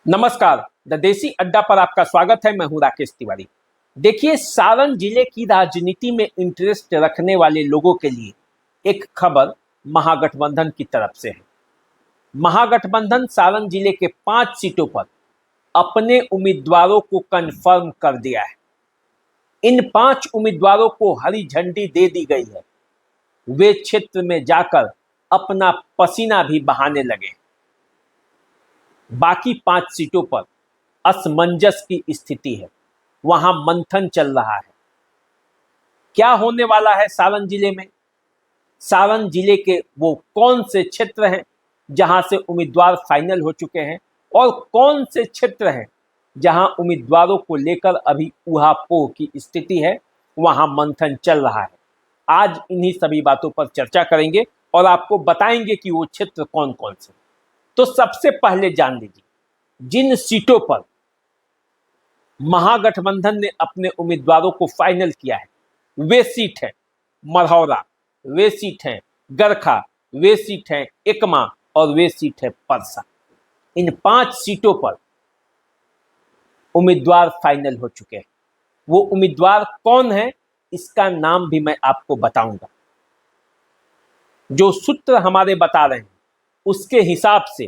नमस्कार। द देसी अड्डा पर आपका स्वागत है। मैं हूं राकेश तिवारी। देखिए, सारण जिले की राजनीति में इंटरेस्ट रखने वाले लोगों के लिए एक खबर महागठबंधन की तरफ से है। महागठबंधन सारण जिले के 5 सीटों पर अपने उम्मीदवारों को कंफर्म कर दिया है। इन 5 उम्मीदवारों को हरी झंडी दे दी गई है। वे क्षेत्र में जाकर अपना पसीना भी बहाने लगे। बाकी 5 सीटों पर असमंजस की स्थिति है, वहां मंथन चल रहा है। क्या होने वाला है सारण जिले में? सारण जिले के वो कौन से क्षेत्र हैं जहां से उम्मीदवार फाइनल हो चुके हैं और कौन से क्षेत्र हैं जहां उम्मीदवारों को लेकर अभी ऊहापोह की स्थिति है, वहां मंथन चल रहा है। आज इन्हीं सभी बातों पर चर्चा करेंगे और आपको बताएंगे कि वो क्षेत्र कौन कौन से। तो सबसे पहले जान लीजिए, जिन सीटों पर महागठबंधन ने अपने उम्मीदवारों को फाइनल किया है, वे सीट है मढ़ौरा, वे सीट है गरखा, वे सीट है एकमा और वे सीट है परसा। इन 5 सीटों पर उम्मीदवार फाइनल हो चुके हैं। वो उम्मीदवार कौन है, इसका नाम भी मैं आपको बताऊंगा। जो सूत्र हमारे बता रहे हैं उसके हिसाब से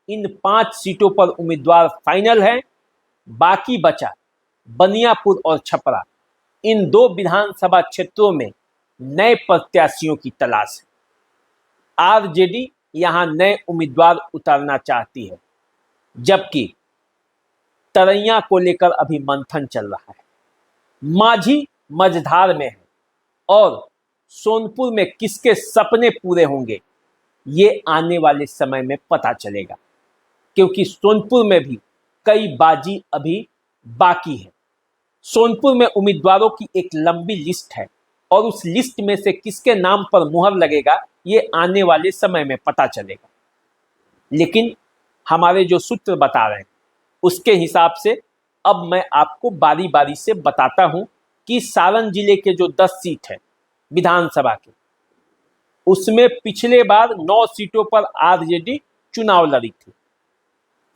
इन 5 सीटों पर उम्मीदवार फाइनल है। बाकी बचा बनियापुर और छपरा। इन 2 विधानसभा क्षेत्रों में नए प्रत्याशियों की तलाश है। आरजेडी यहां नए उम्मीदवार उतारना चाहती है, जबकि तरैया को लेकर अभी मंथन चल रहा है। माझी मझधार में है और सोनपुर में किसके सपने पूरे होंगे, ये आने वाले समय में पता चलेगा, क्योंकि सोनपुर में भी कई बाजी अभी बाकी है। सोनपुर में उम्मीदवारों की एक लंबी लिस्ट है और उस लिस्ट में से किसके नाम पर मुहर लगेगा, ये आने वाले समय में पता चलेगा। लेकिन हमारे जो सूत्र बता रहे हैं उसके हिसाब से अब मैं आपको बारी बारी से बताता हूं कि सारण जिले के जो 10 सीट है विधानसभा के, उसमें पिछले बार 9 सीटों पर आरजेडी चुनाव लड़ी थी।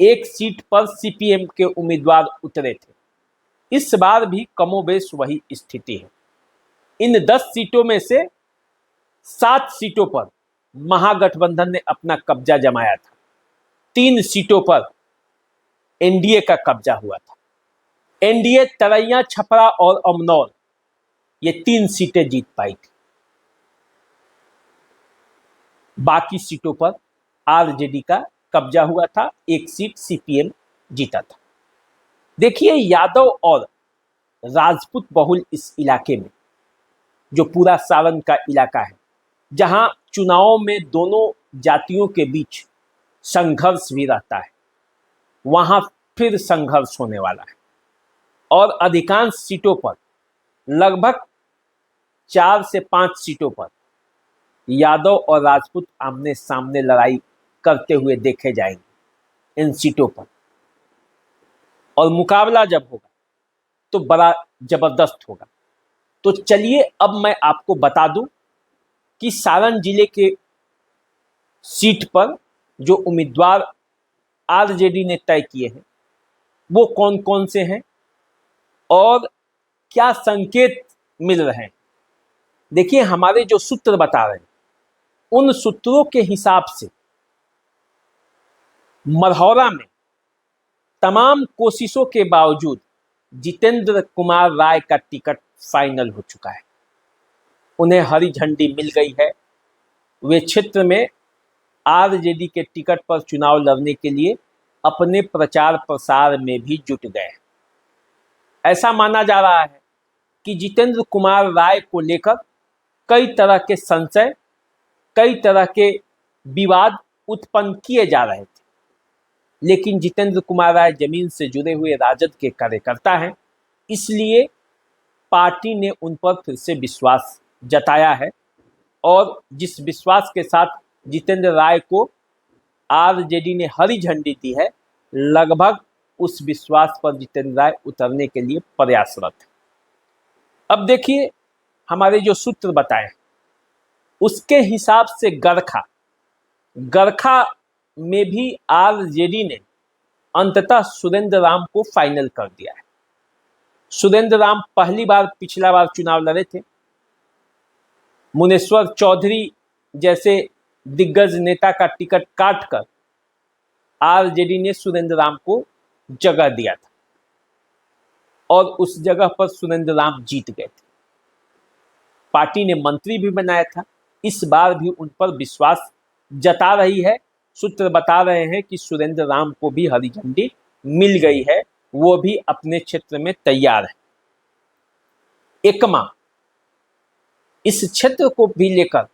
1 सीट पर सीपीएम के उम्मीदवार उतरे थे। इस बार भी कमोबेश वही स्थिति है। इन 10 सीटों में से 7 सीटों पर महागठबंधन ने अपना कब्जा जमाया था। 3 सीटों पर एनडीए का कब्जा हुआ था। एनडीए तरैया, छपरा और अमनौर ये 3 सीटें जीत पाई थी। बाकी सीटों पर आरजेडी का कब्जा हुआ था। 1 सीट सीपीएम जीता था। देखिए, यादव और राजपूत बहुल इस इलाके में, जो पूरा सारण का इलाका है, जहां चुनावों में दोनों जातियों के बीच संघर्ष भी रहता है, वहां फिर संघर्ष होने वाला है। और अधिकांश सीटों पर, लगभग 4 से 5 सीटों पर यादव और राजपूत आमने सामने लड़ाई करते हुए देखे जाएंगे इन सीटों पर। और मुकाबला जब होगा तो बड़ा जबरदस्त होगा। तो चलिए अब मैं आपको बता दूं कि सारण जिले के सीट पर जो उम्मीदवार आरजेडी ने तय किए हैं वो कौन कौन से हैं और क्या संकेत मिल रहे हैं। देखिए, हमारे जो सूत्र बता रहे हैं उन सूत्रों के हिसाब से मढ़ौरा में तमाम कोशिशों के बावजूद जितेंद्र कुमार राय का टिकट फाइनल हो चुका है। उन्हें हरी झंडी मिल गई है। वे क्षेत्र में आरजेडी के टिकट पर चुनाव लड़ने के लिए अपने प्रचार प्रसार में भी जुट गए हैं। ऐसा माना जा रहा है कि जितेंद्र कुमार राय को लेकर कई तरह के संशय, कई तरह के विवाद उत्पन्न किए जा रहे थे, लेकिन जितेंद्र कुमार राय जमीन से जुड़े हुए राजद के कार्यकर्ता हैं, इसलिए पार्टी ने उन पर फिर से विश्वास जताया है। और जिस विश्वास के साथ जितेंद्र राय को आरजेडी ने हरी झंडी दी है, लगभग उस विश्वास पर जितेंद्र राय उतरने के लिए प्रयासरत है। अब देखिए, हमारे जो सूत्र बताए उसके हिसाब से गरखा में भी आरजेडी ने अंततः सुरेंद्र राम को फाइनल कर दिया है। सुरेंद्र राम पहली बार पिछला बार चुनाव लड़े थे। मुनेश्वर चौधरी जैसे दिग्गज नेता का टिकट काटकर आरजेडी ने सुरेंद्र राम को जगह दिया था और उस जगह पर सुरेंद्र राम जीत गए थे। पार्टी ने मंत्री भी बनाया था। इस बार भी उन पर विश्वास जता रही है। सूत्र बता रहे हैं कि सुरेंद्र राम को भी हरी झंडी मिल गई है, वो भी अपने क्षेत्र में तैयार है। एकमा, इस क्षेत्र को भी लेकर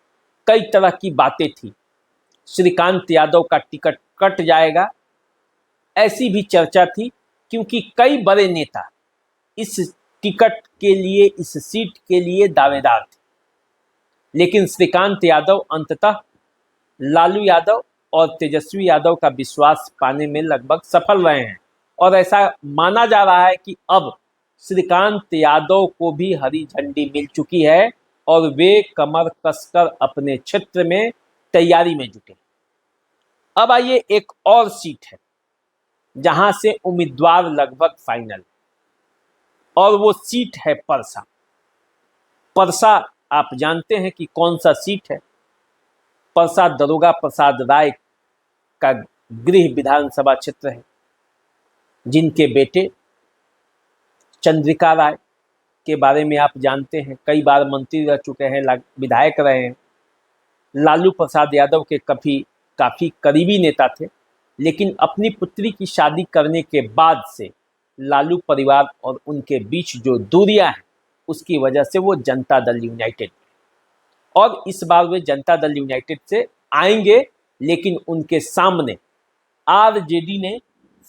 कई तरह की बातें थी। श्रीकांत यादव का टिकट कट जाएगा, ऐसी भी चर्चा थी, क्योंकि कई बड़े नेता इस टिकट के लिए, इस सीट के लिए दावेदार थे। लेकिन श्रीकांत यादव अंततः लालू यादव और तेजस्वी यादव का विश्वास पाने में लगभग सफल रहे हैं और ऐसा माना जा रहा है कि अब श्रीकांत यादव को भी हरी झंडी मिल चुकी है और वे कमर कसकर अपने क्षेत्र में तैयारी में जुटे। अब आइए, एक और सीट है जहां से उम्मीदवार लगभग फाइनल, और वो सीट है परसा। परसा आप जानते हैं कि कौन सा सीट है। परसा दरोगा प्रसाद राय का गृह विधानसभा क्षेत्र है, जिनके बेटे चंद्रिका राय के बारे में आप जानते हैं, कई बार मंत्री रह चुके हैं, विधायक रहे हैं। लालू प्रसाद यादव के काफ़ी करीबी नेता थे, लेकिन अपनी पुत्री की शादी करने के बाद से लालू परिवार और उनके बीच जो दूरियां हैं, उसकी वजह से वो जनता दल यूनाइटेड, और इस बार वे जनता दल यूनाइटेड से आएंगे, लेकिन उनके सामने आरजेडी ने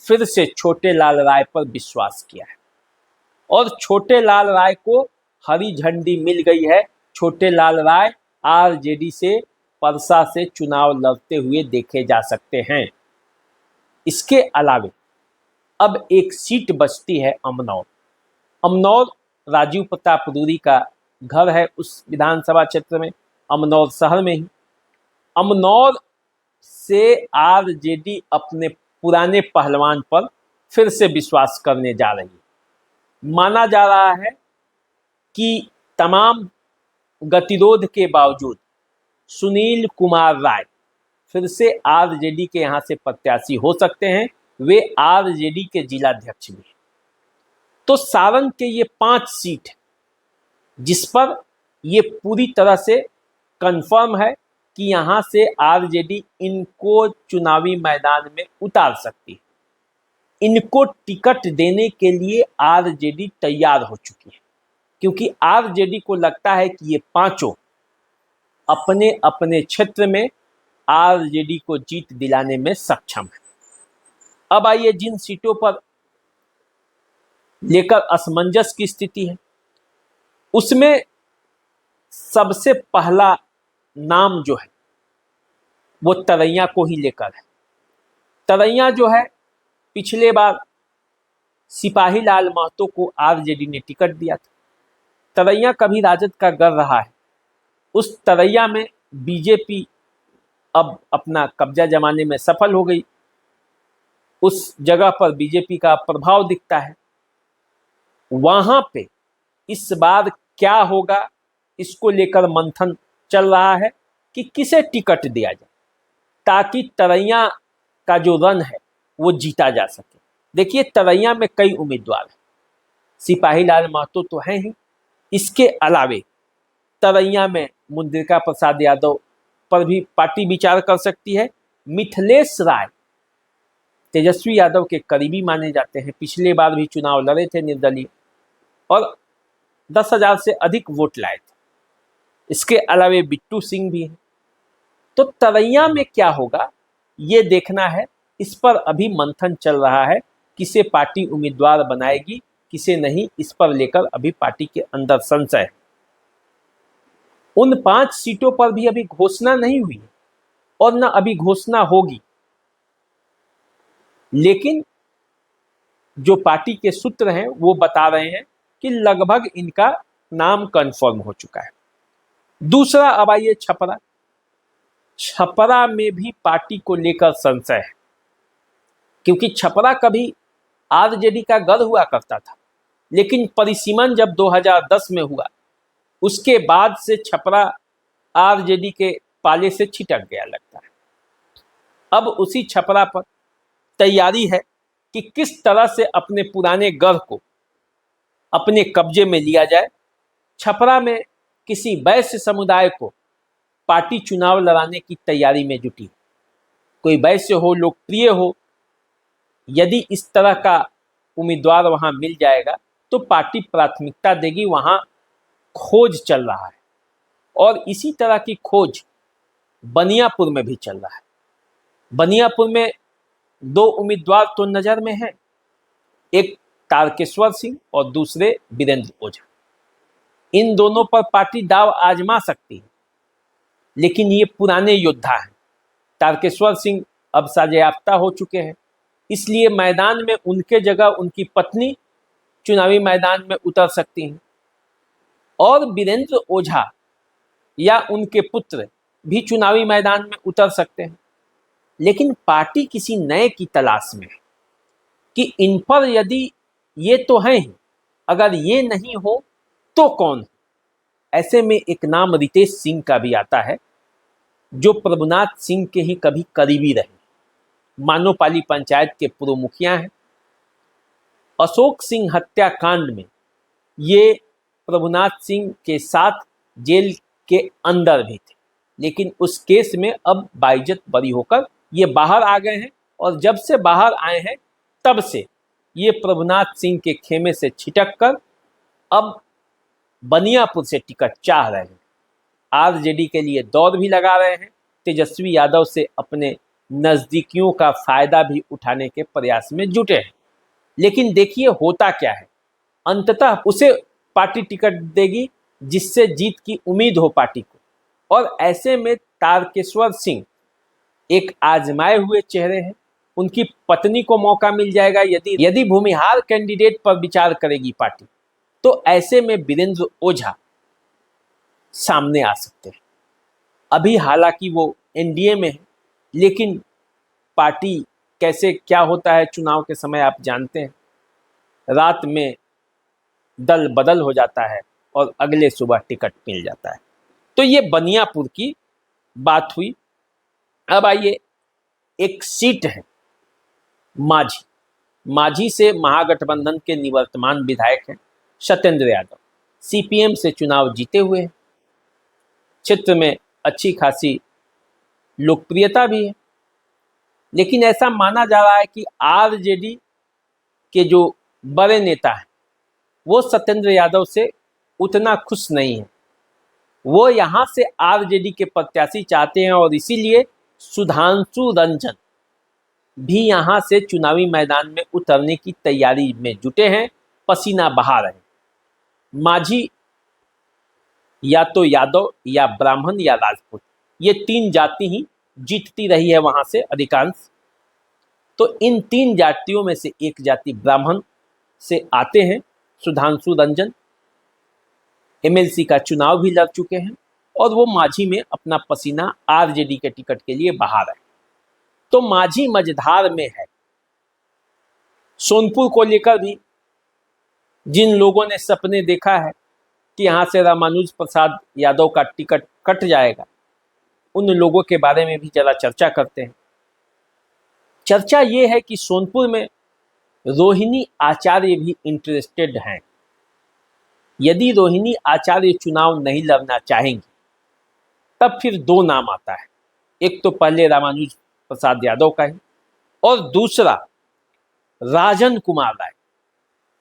फिर से छोटे लाल राय पर विश्वास किया है और छोटे लाल राय को हरी झंडी मिल गई है। छोटे लाल राय आरजेडी से परसा से चुनाव लड़ते हुए देखे जा सकते हैं। इसके अलावे अब एक सीट बचती है अमनौर। अमनौर राजीव प्रताप रूडी का घर है उस विधानसभा क्षेत्र में, अमनौर शहर में ही। अमनौर से आरजेडी अपने पुराने पहलवान पर फिर से विश्वास करने जा रही है। माना जा रहा है कि तमाम गतिरोध के बावजूद सुनील कुमार राय फिर से आरजेडी के यहाँ से प्रत्याशी हो सकते हैं। वे आरजेडी के जिलाध्यक्ष भी हैं। तो सारण के ये 5 सीट है जिस पर ये पूरी तरह से कंफर्म है कि यहाँ से आरजेडी इनको चुनावी मैदान में उतार सकती है। इनको टिकट देने के लिए आरजेडी तैयार हो चुकी है, क्योंकि आरजेडी को लगता है कि ये पांचों अपने अपने क्षेत्र में आरजेडी को जीत दिलाने में सक्षम है। अब आइए, जिन सीटों पर लेकर असमंजस की स्थिति है, उसमें सबसे पहला नाम जो है वो तरैया को ही लेकर है। तरैया जो है, पिछले बार सिपाही लाल महतो को आरजेडी ने टिकट दिया था। तरैया कभी राजद का गढ़ रहा है। उस तरैया में बीजेपी अब अपना कब्जा जमाने में सफल हो गई। उस जगह पर बीजेपी का प्रभाव दिखता है। वहां पे इस बार क्या होगा, इसको लेकर मंथन चल रहा है कि किसे टिकट दिया जाए ताकि तरैया का जो रन है वो जीता जा सके। देखिए, तरैया में कई उम्मीदवार हैं। सिपाही लाल महतो तो हैं ही, इसके अलावे तरैया में मुद्रिका प्रसाद यादव पर भी पार्टी विचार कर सकती है। मिथिलेश राय तेजस्वी यादव के करीबी माने जाते हैं, पिछले बार भी चुनाव लड़े थे निर्दलीय और 10,000 से अधिक वोट लाए थे। इसके अलावे बिट्टू सिंह भी हैं। तो तरैया में क्या होगा ये देखना है। इस पर अभी मंथन चल रहा है, किसे पार्टी उम्मीदवार बनाएगी किसे नहीं, इस पर लेकर अभी पार्टी के अंदर संशय है। उन 5 सीटों पर भी अभी घोषणा नहीं हुई है और न अभी घोषणा होगी, लेकिन जो पार्टी के सूत्र हैं वो बता रहे हैं कि लगभग इनका नाम कंफर्म हो चुका है। दूसरा, अब आइए छपरा। छपरा में भी पार्टी को लेकर संशय है। क्योंकि छपरा कभी आरजेडी का गढ़ हुआ करता था, लेकिन परिसीमन जब 2010 में हुआ उसके बाद से छपरा आरजेडी के पाले से छिटक गया लगता है। अब उसी छपरा पर तैयारी है कि किस तरह से अपने पुराने गढ़ को अपने कब्जे में लिया जाए। छपरा में किसी वैश्य समुदाय को पार्टी चुनाव लड़ाने की तैयारी में जुटी। कोई वैश्य हो, लोकप्रिय हो, यदि इस तरह का उम्मीदवार वहां मिल जाएगा तो पार्टी प्राथमिकता देगी। वहां खोज चल रहा है और इसी तरह की खोज बनियापुर में भी चल रहा है। बनियापुर में 2 उम्मीदवार तो नजर में हैं, एक तारकेश्वर सिंह और दूसरे वीरेंद्र ओझा। इन दोनों पर पार्टी दाव आजमा सकती है, लेकिन ये पुराने योद्धा हैं। तारकेश्वर सिंह अब साजेयाफ्ता हो चुके हैं, इसलिए मैदान में उनके जगह उनकी पत्नी चुनावी मैदान में उतर सकती हैं और वीरेंद्र ओझा या उनके पुत्र भी चुनावी मैदान में उतर सकते हैं। लेकिन पार्टी किसी नए की तलाश में है कि इन पर यदि ये तो हैं ही, अगर ये नहीं हो तो कौन है। ऐसे में एक नाम रितेश सिंह का भी आता है, जो प्रभुनाथ सिंह के ही कभी करीबी रहे, मानोपाली पंचायत के पूर्व मुखिया हैं। अशोक सिंह हत्याकांड में ये प्रभुनाथ सिंह के साथ जेल के अंदर भी थे, लेकिन उस केस में अब बाइज्जत बरी होकर ये बाहर आ गए हैं और जब से बाहर आए हैं तब से ये प्रभुनाथ सिंह के खेमे से छिटक कर अब बनियापुर से टिकट चाह रहे हैं। आरजेडी के लिए दौड़ भी लगा रहे हैं, तेजस्वी यादव से अपने नज़दीकियों का फायदा भी उठाने के प्रयास में जुटे हैं। लेकिन देखिए होता क्या है, अंततः उसे पार्टी टिकट देगी जिससे जीत की उम्मीद हो पार्टी को। और ऐसे में तारकेश्वर सिंह एक आजमाए हुए चेहरे हैं, उनकी पत्नी को मौका मिल जाएगा। यदि भूमिहार कैंडिडेट पर विचार करेगी पार्टी तो ऐसे में वीरेंद्र ओझा सामने आ सकते हैं। अभी हालांकि वो एनडीए में है, लेकिन पार्टी कैसे क्या होता है चुनाव के समय आप जानते हैं, रात में दल बदल हो जाता है और अगले सुबह टिकट मिल जाता है। तो ये बनियापुर की बात हुई। अब आइए, एक सीट है माझी। माझी से महागठबंधन के निवर्तमान विधायक हैं सत्येंद्र यादव, सीपीएम से चुनाव जीते हुए हैं। क्षेत्र में अच्छी खासी लोकप्रियता भी है, लेकिन ऐसा माना जा रहा है कि आरजेडी के जो बड़े नेता हैं वो सत्येंद्र यादव से उतना खुश नहीं है। वो यहाँ से आरजेडी के प्रत्याशी चाहते हैं और इसीलिए सुधांशु रंजन भी यहाँ से चुनावी मैदान में उतरने की तैयारी में जुटे हैं, पसीना बहा रहे हैं। माझी या तो यादव या ब्राह्मण या राजपूत, ये 3 जाति ही जीतती रही है वहाँ से अधिकांश। तो इन 3 जातियों में से एक जाति ब्राह्मण से आते हैं सुधांशु रंजन। एमएलसी का चुनाव भी लड़ चुके हैं और वो माझी में अपना पसीना आरजेडी के टिकट के लिए बहा रहे हैं। तो माझी मझधार में है। सोनपुर को लेकर भी जिन लोगों ने सपने देखा है कि यहाँ से रामानुज प्रसाद यादव का टिकट कट जाएगा, उन लोगों के बारे में भी जरा चर्चा करते हैं। चर्चा ये है कि सोनपुर में रोहिणी आचार्य भी इंटरेस्टेड हैं। यदि रोहिणी आचार्य चुनाव नहीं लड़ना चाहेंगी तब फिर 2 नाम आता है। एक तो पहले रामानुज प्रसाद यादव का है और दूसरा राजन कुमार राय।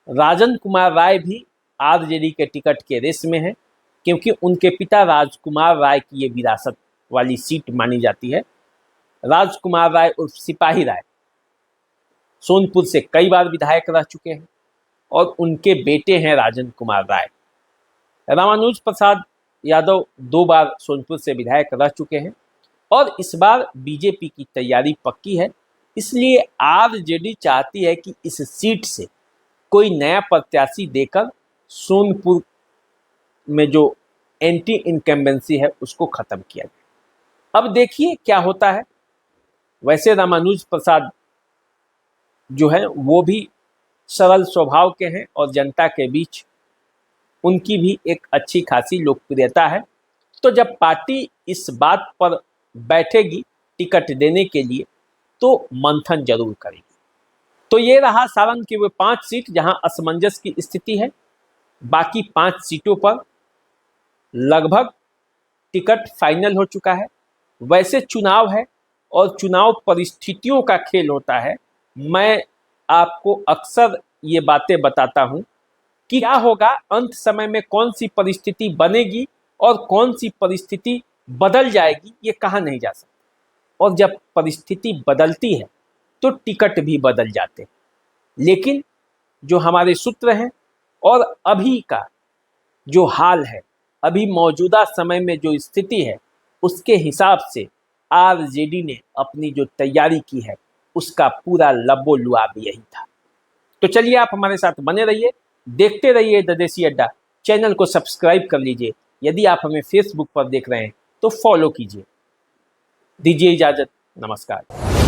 राजन कुमार राय भी आरजेडी के टिकट के रेस में है, क्योंकि उनके पिता राजकुमार राय की ये विरासत वाली सीट मानी जाती है। राजकुमार राय उर्फ सिपाही राय सोनपुर से कई बार विधायक रह चुके हैं और उनके बेटे हैं राजन कुमार राय। रामानुज प्रसाद यादव 2 बार सोनपुर से विधायक रह चुके हैं और इस बार बीजेपी की तैयारी पक्की है। इसलिए आरजेडी चाहती है कि इस सीट से कोई नया प्रत्याशी देकर सोनपुर में जो एंटी इनकम्बेंसी है उसको खत्म किया जाए। अब देखिए क्या होता है। वैसे रामानुज प्रसाद जो है वो भी सरल स्वभाव के हैं और जनता के बीच उनकी भी एक अच्छी खासी लोकप्रियता है। तो जब पार्टी इस बात पर बैठेगी टिकट देने के लिए तो मंथन जरूर करेगी। तो ये रहा सारण की वे 5 सीट जहां असमंजस की स्थिति है। बाकी 5 सीटों पर लगभग टिकट फाइनल हो चुका है। वैसे चुनाव है और चुनाव परिस्थितियों का खेल होता है। मैं आपको अक्सर ये बातें बताता हूं कि क्या होगा, अंत समय में कौन सी परिस्थिति बनेगी और कौन सी परिस्थिति बदल जाएगी, ये कहा नहीं जा सकता। और जब परिस्थिति बदलती है तो टिकट भी बदल जाते हैं। लेकिन जो हमारे सूत्र हैं और अभी का जो हाल है, अभी मौजूदा समय में जो स्थिति है, उसके हिसाब से आरजेडी ने अपनी जो तैयारी की है उसका पूरा लबो-लुआब यही था। तो चलिए आप हमारे साथ बने रहिए, देखते रहिए द देसी अड्डा। चैनल को सब्सक्राइब कर लीजिए। यदि आप हमें फेसबुक पर देख रहे हैं तो फॉलो कीजिए। दीजिए इजाजत, नमस्कार।